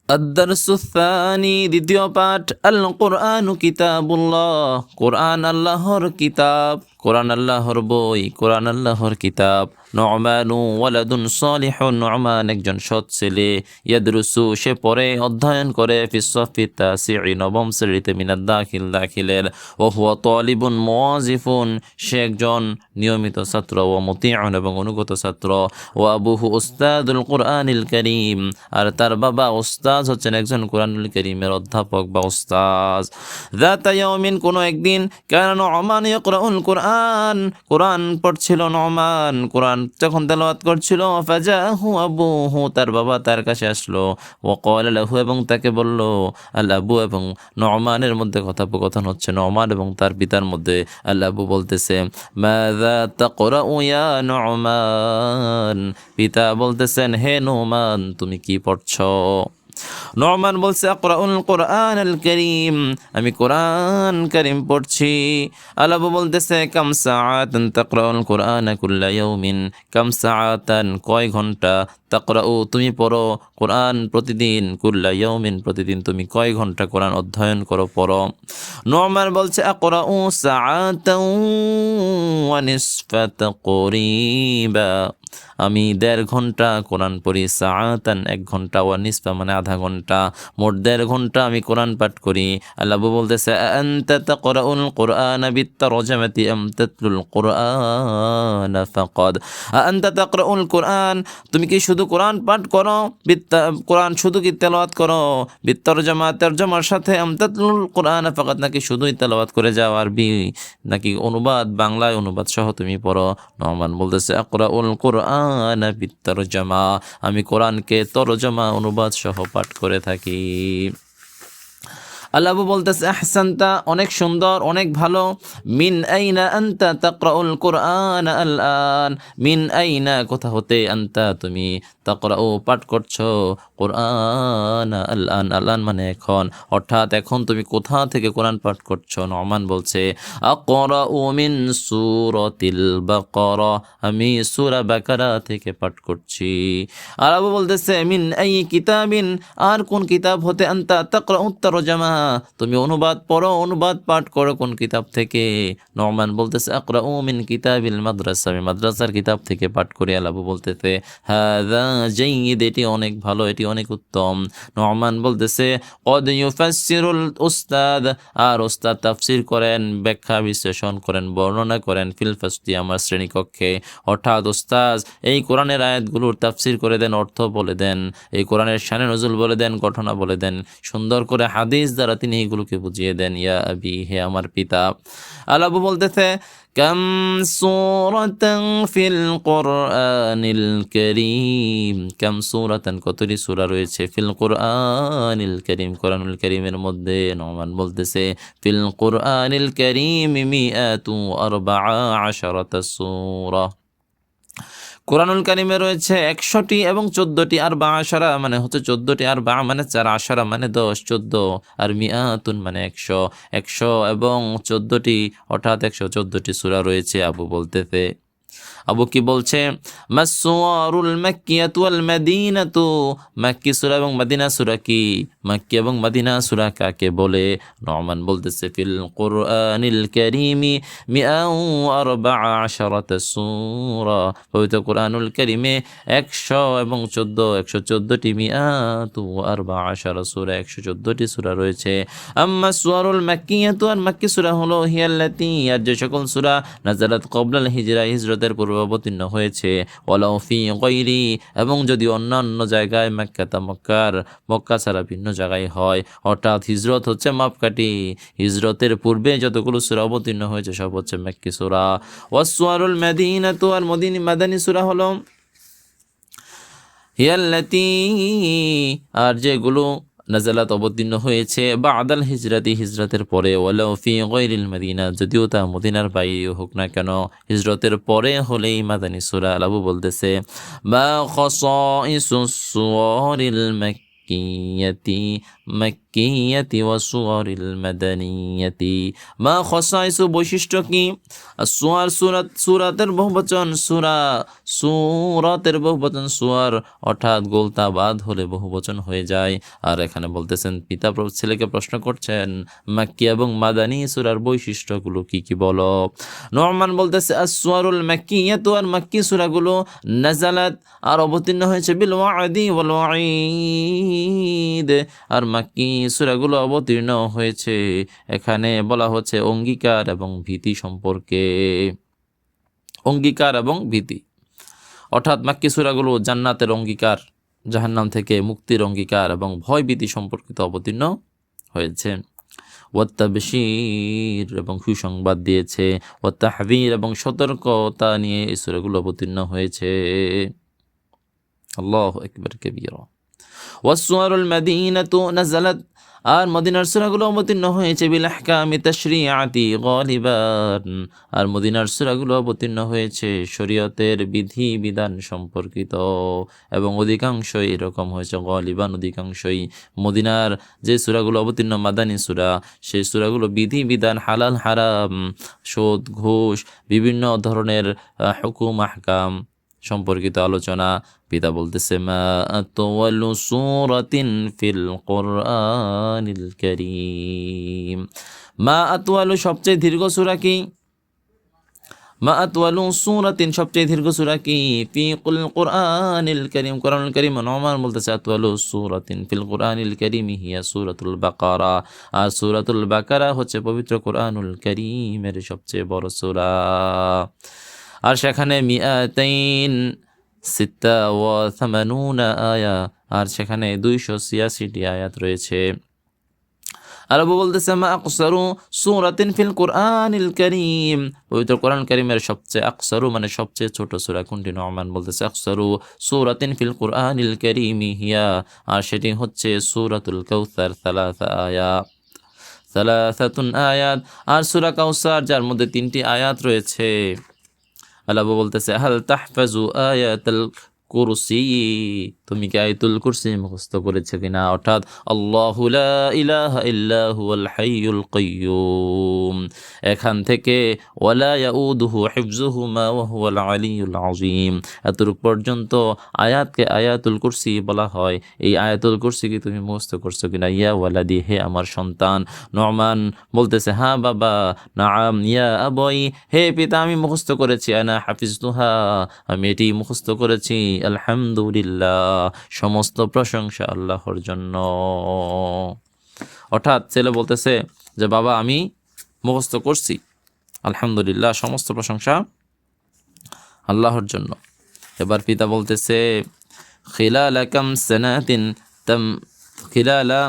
আদ-দারসুস-সানি, দ্বিতীয় পাঠ। আল কোরআনু কিতাবুল্লাহ, কোরআন আল্লাহর কিতাব, কোরআন আল্লাহর বই, কোরআন আল্লাহর কিতাব। নু'মানু ওয়ালাদুন সালিহুন, নু'মান একজন সৎ ছেলে। ইয়াদরুসু, সে পড়ে অধ্যয়ন করে। ফিস-সাফি তাসিঈ, নবম শ্রেণীতে। মিনাদ-দাখিল, দাখিলের। ওয়া হুয়া তালিবুন মুওয়াজিফুন, সে একজন নিয়মিত ছাত্র। ওয়া মুতিউন, এবং অনুগত ছাত্র। ওয়া আবুহু উস্তাদুল কুরআনিল কারীম, আর তার বাবা উস্তাজ হচ্ছেন একজন কোরআনুল কারীমের অধ্যাপক বা উস্তাজ। যাতা ইয়াউমিন, কোনো একদিন, কানা নু'মান ইয়াকরাউল কুরআন, কোরআন পড়ছিল নু'মান, কোরআন যখন তেলাওয়াত করছিল। ফাজাহু আবুহু, তার বাবা তার কাছে আসলো। ওয়া ক্বালা লাহু, এবং তাকে বলল। আল আবু, এবং নু'মানের মধ্যে কথোপকথন হচ্ছে, নু'মান এবং তার পিতার মধ্যে। আল আবু বলতেছে, মাযা তাকরাউ ইয়া নু'মান, পিতা বলতেছেন, হে নু'মান, তুমি কি পড়ছো? নু'মান বলছে, আকরাউল কোরআন আল কারীম, আমি কোরআন কারীম পড়ছি। আলাবু বলতেছে, কাম সাআতান তাকরাউল কোরআন কুল্লা ইয়াউমিন, কাম সাআতান, কয় ঘন্টা, তাকরাউ, তুমি পড়ো, কোরআন প্রতিদিন, কুল্লা ইয়াউমিন, প্রতিদিন তুমি কয় ঘন্টা কোরআন অধ্যয়ন করো, পড়ো? নু'মান বলছে, আকরাউ সাআতান ওয়া নিসফা তাকরিবা, আমি 1.5 ঘন্টা কোরআন পড়ি। সাআতান, 1 ঘন্টা। ওয়া নিসফা, মানে আধা ঘন্টা। মোট 1.5 ঘন্টা আমি কোরআন পাঠ করি। আল্লাহ বলতেছে, আনতা তাকরাউল কোরআনা বিত্তারজামাতি আম তাতলুল কোরআনা ফাকাদ, আনতা তাকরাউল কোরআন, তুমি কি শুধু কোরআন পাঠ করো, কোরআন শুধু কি তেলাওয়াত করো, বিত্তারজামা, তরজমার সাথে, আম তাতলুল কোরআনা ফাকাদ, নাকি শুধুই তেলাওয়াত করে যাও, আরবি নাকি অনুবাদ, বাংলায় অনুবাদ সহ তুমি পড়ো? নু'মান বলতেছে, আকরাউল কোরআন বিত্তারজামা, আমি কোরআনকে তরজমা, অনুবাদ সহ পাঠ করে থাকি। আল্লাহ বলতেছে, আহসানতা, অনেক সুন্দর, অনেক ভালো। মিন আইনা আনতা তাকরাউল কোরআন আল আন, মিন আইনা, কোথা হতে, আনতা, তুমি, তাকরাউ, পাঠ করছো, কোরআন আল আন, আল আন মানে এখন, অর্থাৎ এখন তুমি কোথা থেকে কোরআন পাঠ করছো? নু'মান বলছে, আকরাউ মিন সূরাতিল বাকারা, আমি সূরা বাকারা থেকে পাঠ করছি। আল্লাহ বলতেছে, মিন আই কিতাবিন, আর কোন কিতাব হতে, আনতা তাকরাউ তারজামা, তুমি অনুবাদ পড়ো, অনুবাদ পাঠ করো কোন কিতাব থেকে? নু'মান বলতেছে, আকরাউ মিন কিতাবিল মাদ্রাসা, আমি মাদ্রাসার কিতাব থেকে পাঠ করি। আল্লাহ বলতেছে, হাযা জাইয়িদ, এটি অনেক ভালো, এটি অনেক উত্তম। নু'মান বলতেছে, ক্বাদ ইউফাসসিরুল উস্তাদ, আর উস্তাদ তাফসীর করেন, ব্যাখ্যা বিশ্লেষণ করেন, বর্ণনা করেন, ফিল ফাসলি, আমার শ্রেণীকক্ষে। অর্থাৎ উস্তাদ এই কোরআনের আয়াতগুলোর তাফসীর করে দেন, অর্থ বলে দেন, এই কোরআনের শানে নজুল বলে দেন, ঘটনা বলে দেন, সুন্দর করে হাদিস দ্বারা তিনি এগুলোকে বুঝিয়ে দেন। ইয়া আবি, হে আমার পিতা। আল্লাহ বলতেছে, কাম সূরাতান ফিল কোরআনিল কারীম, কাম সূরাতান, কতটি সূরা রয়েছে, ফিল কোরআনিল কারীম, কোরআনুল কারীমের মধ্যে। নু'মান বলতেছে, ফিল কোরআনিল কারীম মিআতু আরবাআ আশারাতা সূরা, কোরআনুল কারীমে রয়েছে 100টি এবং 14টি, আর বাআশারা মানে হচ্ছে 14টি, আর বা মানে 4, আশারা মানে 10, 14, আর মিআতুন মানে 100, 100 এবং 14টি, অর্থাৎ 114টি সূরা রয়েছে। আবু বলতেছে, আবু কি বলছে, মাসওয়ারুল মাক্কিয়াতু ওয়াল মাদিনাতু, মাক্কি সূরা এবং মদিনা সূরা কি, মাক্কি এবং মদিনা সূরা কাকে বলে? নু'মান বলতেছে, ফিল কোরআনিল কারীমি 114 সূরা, পবিত্র কোরআনুল কারীমে 100 এবং 114টি, 114 সূরা, 114টি সূরা রয়েছে। আম্মা সুওয়ারুল মাক্কিয়াতু, আর মাক্কি সূরা হলো হিয়াল্লাতী, আর যে সকল সূরা নাযালাত ক্বাবলাল হিজরা, হিজরতের পূর্বে অবতীর্ণ হয়েছে। ওয়ালাউ ফি গায়রি, এবং যদি অন্যান্য জায়গায়, মক্কা ছাড়া ভিন্ন জায়গায় হয়, অর্থাৎ হিজরত হচ্ছে মাপকাঠি, হিজরতের পূর্বে যতগুলো সূরা অবতীর্ণ হয়েছে সব হচ্ছে মাক্কি সূরা। ওয়াসওয়ারুল মাদিনাতু, আর মাদানী সূরা হলো হিয়াল্লাতী, আর যেগুলো নাজালাত অবতীর্ণ হয়েছে বাদাল হিজরাতি, হিজরতের পরে। ওয়ালাউ ফি গায়রিল মাদিনা, যদিও তা মদিনার বাইরে হোক না কেন, হিজরতের পরে হলেই মাদানী সূরা। আবু বলতেছে, মা খাসাইসুস সুওয়ারিল মাক্কিয়াতি, মাক্কিয়াতি ওয়া সুওয়ারিল মাদানিয়াতি। মা খাসাইসু বৈশিষ্ট্য কি? সুয়ার সূরাতের বহুবচন সূরা, সূরাতের বহুবচন সুয়ার, অর্থাৎ গোলতা বাদ হলে বহুবচন হয়ে যায়। আর এখানে বলতেছেন পিতা ছেলেকে প্রশ্ন করছেন মাক্কি এবং মাদানী সূরার বৈশিষ্ট্যগুলো কি কি বলো। নু'মান বলতেছে আস-সুওয়ারুল মাক্কিয়াতু, আর মাক্কি সূরাগুলো নাযালাত আর অবতীর্ণ হয়েছে বিল ওয়াদি ওয়াল ওয়াঈদ, আর মাক্কি সূরাগুলো অবতীর্ণ হয়েছে এখানে বলা হচ্ছে অঙ্গীকার এবং ভীতি সম্পর্কে। অঙ্গীকার এবং ভীতি, অর্থাৎ মাক্কি সূরাগুলো জান্নাতের অঙ্গীকার, জাহান্নাম থেকে মুক্তির অঙ্গীকার এবং ভয় ভীতি সম্পর্কিত অবতীর্ণ হয়েছে। ওয়াত্তাবশীর এবং সুসংবাদ দিয়েছে, ওয়াত্তাহযীর এবং সতর্কতা নিয়ে এই সূরাগুলো অবতীর্ণ হয়েছে। আল্লাহু আকবার কাবীরা। ওয়াস-সুওয়ারুল মাদিনাতু নাযালাত, আর মদিনার সূরাগুলো অবতীর্ণ হয়েছে বিল আহকামি তাশরিআতি গালিবান, আর মদিনার সূরাগুলো অবতীর্ণ হয়েছে শরীয়তের বিধি বিধান সম্পর্কিত এবং অধিকাংশই এরকম হয়েছে গালিবান, অধিকাংশই মদিনার যে সূরাগুলো অবতীর্ণ মাদানী সূরা, সেই সূরাগুলো বিধি বিধান, হালাল হারাম, সুদ ঘুষ, বিভিন্ন ধরনের হুকুম আহকাম সম্পর্কিত আলোচনা। পিতা বলতেছে মা আতওয়ালু সূরাতিন ফিল কুরআনিল কারীম, মা আতওয়ালু সবচেয়ে দীর্ঘ সূরা কি? মা আতওয়ালু সূরাতিন সবচেয়ে দীর্ঘ সূরা কি? ফিল কুরআনিল কারীম, কুরআনুল কারীম। নোমান বলতেছে আতওয়ালু সূরাতিন ফিল কুরআনিল কারীম হিয়া সূরাতুল বাকারা, আর সূরাতুল বাকারা হচ্ছে পবিত্র কুরআনুল কারীমের সবচেয়ে বড় সূরা। আর সেখানে 286 আয়া, আর সেখানে 286টি আয়াত রয়েছে। আর আবু বলতেছে মা আকসারু সূরাতিন ফিল কুরআনিল কারীম, পবিত্র কোরআন কারীমের সবচেয়ে আকসারু মানে সবচেয়ে ছোট সূরা কোনটি? নোমান বলতেছে আকসারু সূরাতিন ফিল কুরআনিল কারীম হিয়া, আর সেটি হচ্ছে সূরাতুল কাউসার, 3 আয়াত, আর সূরা কাউসার যার মধ্যে 3টি আয়াত রয়েছে। আল্লাহ বলতেছে হাল তাহফাজু আয়াতুল কুরসি, তুমি কি আয়াতুল কুরসি মুখস্থ করেছো কিনা? অর্থাৎ আল্লাহু লা ইলাহা ইল্লা হুয়াল হাইয়ুল কাইয়্যুম, এখান থেকে ওয়ালা ইয়াউদুহু হিফযুহুমা ওয়া হুয়াল আলিয়্যুল আযীম, এতটুকু পর্যন্ত আয়াতকে আয়াতুল কুরসি বলা হয়। এই আয়াতুল কুরসি কি তুমি মুখস্থ করছো কিনা? ইয়া ওয়ালাদি, হে আমার সন্তান। নোমান বলতেছে হ্যাঁ বাবা। নাআম ইয়া আবাই, হে পিতা আমি মুখস্থ করেছি। আনা হাফিজতুহা, আমি এটি মুখস্থ করেছি। আলহামদুলিল্লাহ, সমস্ত প্রশংসা আল্লাহর জন্য। অর্থাৎ ছেলে বলতেছে যে বাবা আমি মুখস্থ করছি, আলহামদুলিল্লাহ, সমস্ত প্রশংসা আল্লাহর জন্য। এবার পিতা বলতেছে খিলালা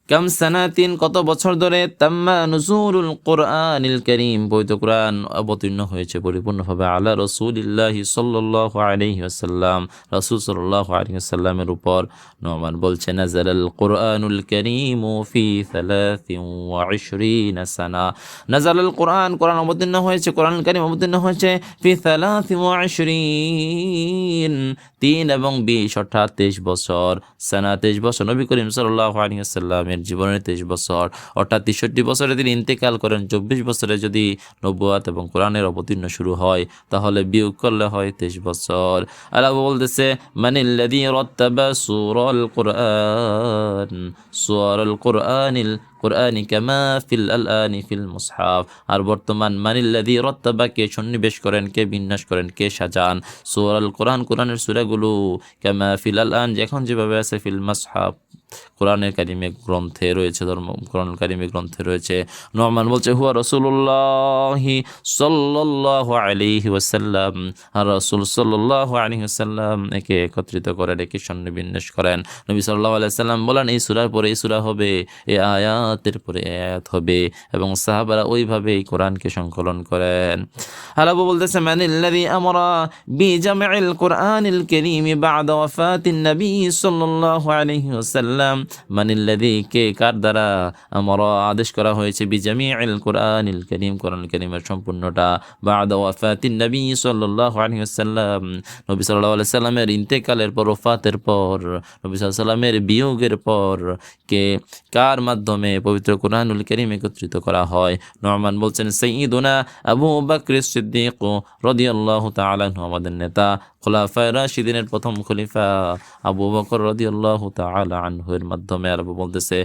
কাম সানাতিন কত বছর ধরে তাম্মা নুজুলুল কুরআনিল কারীম, পবিত্র কুরআন অবতীর্ণ হয়েছে পরিপূর্ণভাবে আলা রাসূলিল্লাহি সাল্লাল্লাহু আলাইহি ওয়াসাল্লাম, রাসূল সাল্লাল্লাহু আলাইহি ওয়াসাল্লামের উপর। নোমান বলছে নাযালাল কুরআনুল কারীম ফি 23 সানা, নাযালাল কুরআন, কুরআন অবতীর্ণ হয়েছে, কুরআনুল কারীম অবতীর্ণ হয়েছে ফি 23, 3 এবং 20 অর্থাৎ 23 বছর। সানা 23 বছর, নবী করিম সাল্লাল্লাহু আলাইহি ওয়াসাল্লামের জীবনের 23 বছর, অর্থাৎ 63 বছরে তিনি ইন্তেকাল করেন। 24 বছরে যদি নবুয়াত এবং কোরআনের অবতীর্ণ শুরু হয় তাহলে বিয়োগ করলে হয় 23 বছর। আল্লাহ বলতেছে মানিল্লাযী রাত্তাবা সূরাল কুরআনি কামা ফিল আলআনি ফিল মুসহাফ, আর বর্তমান মানিল্লাযী রাত্তাবা কে সন্নিবেশ করেন, কে বিন্যাস করেন, কে সাজান সূরাল কুরআন, কুরআনের সূরাগুলো কামা ফিল আলআন, এখন যেভাবে আছে, ফিল মুসহাফ কোরআনের কারিমে গ্রন্থে রয়েছে, কোরআনুল কারিমে গ্রন্থে রয়েছে। নোমান বলছে হুয়া রাসূলুল্লাহি সাল্লাল্লাহু আলাইহি ওয়াসাল্লাম, আর রাসূল সাল্লাল্লাহু আলাইহি ওয়াসাল্লাম একে একত্রিত করেন, একে সন্নিবিন্যাস করেন। নবী সাল্লাল্লাহু আলাইহি ওয়াসাল্লাম বলেন এই সূরার পরে এই সূরা হবে, এই আয়াতের পরে আয়াত হবে, এবং সাহাবারা ওইভাবেই কোরআনকে সংকলন করেন। আল্লাহ বলতেছে মানিল্লাযী আমারা বিজামিল কুরআনিল কারীম বা'দা ওয়াফাতিন নবী সাল্লাল্লাহু আলাইহি ওয়াসাল্লাম সাল্লাম মানিল্লাযী কে কার দ্বারা আমরা আদেশ করা হয়েছে বিজামিউল কুরআনিল কারীম কুরআনুল কারীমের সম্পূর্ণটা বাদা ওয়াফাতিন নবী সাল্লাল্লাহু আলাইহি ওয়াসাল্লাম নবী সাল্লাল্লাহু আলাইহি সাল্লামের ইন্তেকালের পর ওফাতের পর নবী সাল্লাল্লাহু আলাইহি সাল্লামের বিয়োগের পর কে কার মাধ্যমে পবিত্র কুরআনুল কারীম একত্রিত করা হয় নুমান বলছেন সাইয়্যিদুনা আবু বকর সিদ্দিক রাদিয়াল্লাহু তাআলা আনহু আমাদের নেতা খুলাফায়ে রাশিদিনের প্রথম খলিফা আবু বকর রাদিয়াল্লাহু তাআলা আনহু এর মাধ্যমে। আর বলতেছে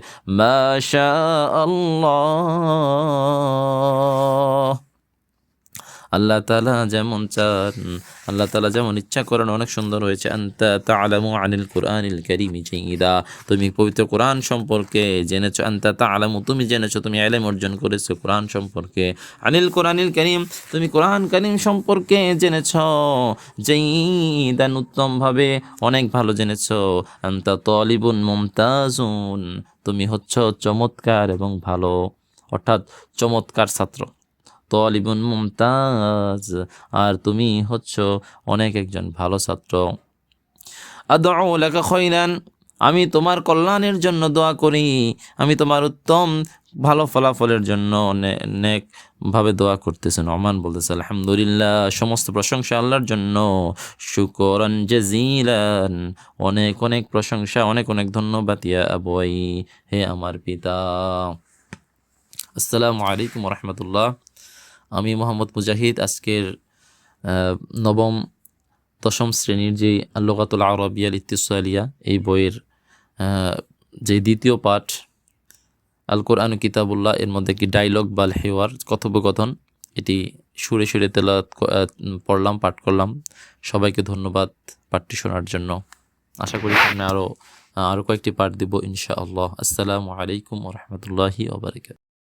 মাশাআল্লাহ আল্লাহ তাআলা যেমন চান আল্লাহ তাআলা যেমন ইচ্ছা করেন অনেক সুন্দর হয়েছে আনতা তা'লামু আনিল কুরআনিল কারীম জাইয়্যিদা তুমি পবিত্র কোরআন সম্পর্কে জেনেছো আনতা তা'লামু তুমি জেনেছো তুমি ইলম অর্জন করেছো কোরআন সম্পর্কে আনিল কুরআনিল কারীম তুমি কোরআন কারীম সম্পর্কে জেনেছো জাইয়্যিদান উত্তমভাবে অনেক ভালো জেনেছো আনতা তালিবুন মুমতাজুন তুমি হচ্ছো চমৎকার এবং ভালো অর্থাৎ চমৎকার ছাত্র তালিবুন মুমতাজ আর তুমি হচ্ছ অনেক একজন ভালো ছাত্র আদউ লাকা খায়রান আমি তোমার কল্যাণের জন্য দোয়া করি আমি তোমার উত্তম ভালো ফলাফলের জন্য অনেক ভাবে দোয়া করতেছেন ওমান বলতেছে আলহামদুলিল্লাহ সমস্ত প্রশংসা আল্লাহর জন্য শুকরান জাযীলান অনেক অনেক প্রশংসা অনেক অনেক ধন্যবাদ ইয়া আবুই হে আমার পিতা আসসালামু আলাইকুম ওয়া রাহমাতুল্লাহ আমি মোহাম্মদ মুজাহিদ আজকের দশম শ্রেণীর যে আল-লুগাতুল আরাবিয়া আল-ইত্তিসালিয়া এই বইয়ের যে দ্বিতীয় পাঠ আল কোরআন কিতাবুল্লাহ এর মধ্যে কি ডায়লগ বা হেওয়ার কথোপকথন এটি সুরে সুরে তেলাওয়াত পড়লাম পাঠ করলাম সবাইকে ধন্যবাদ পাঠটি শোনার জন্য আশা করি সামনে আরও কয়েকটি পাঠ দিব ইনশাআল্লাহ আসসালামু আলাইকুম ওয়া রাহমাতুল্লাহি ওয়া বারাকাতুহু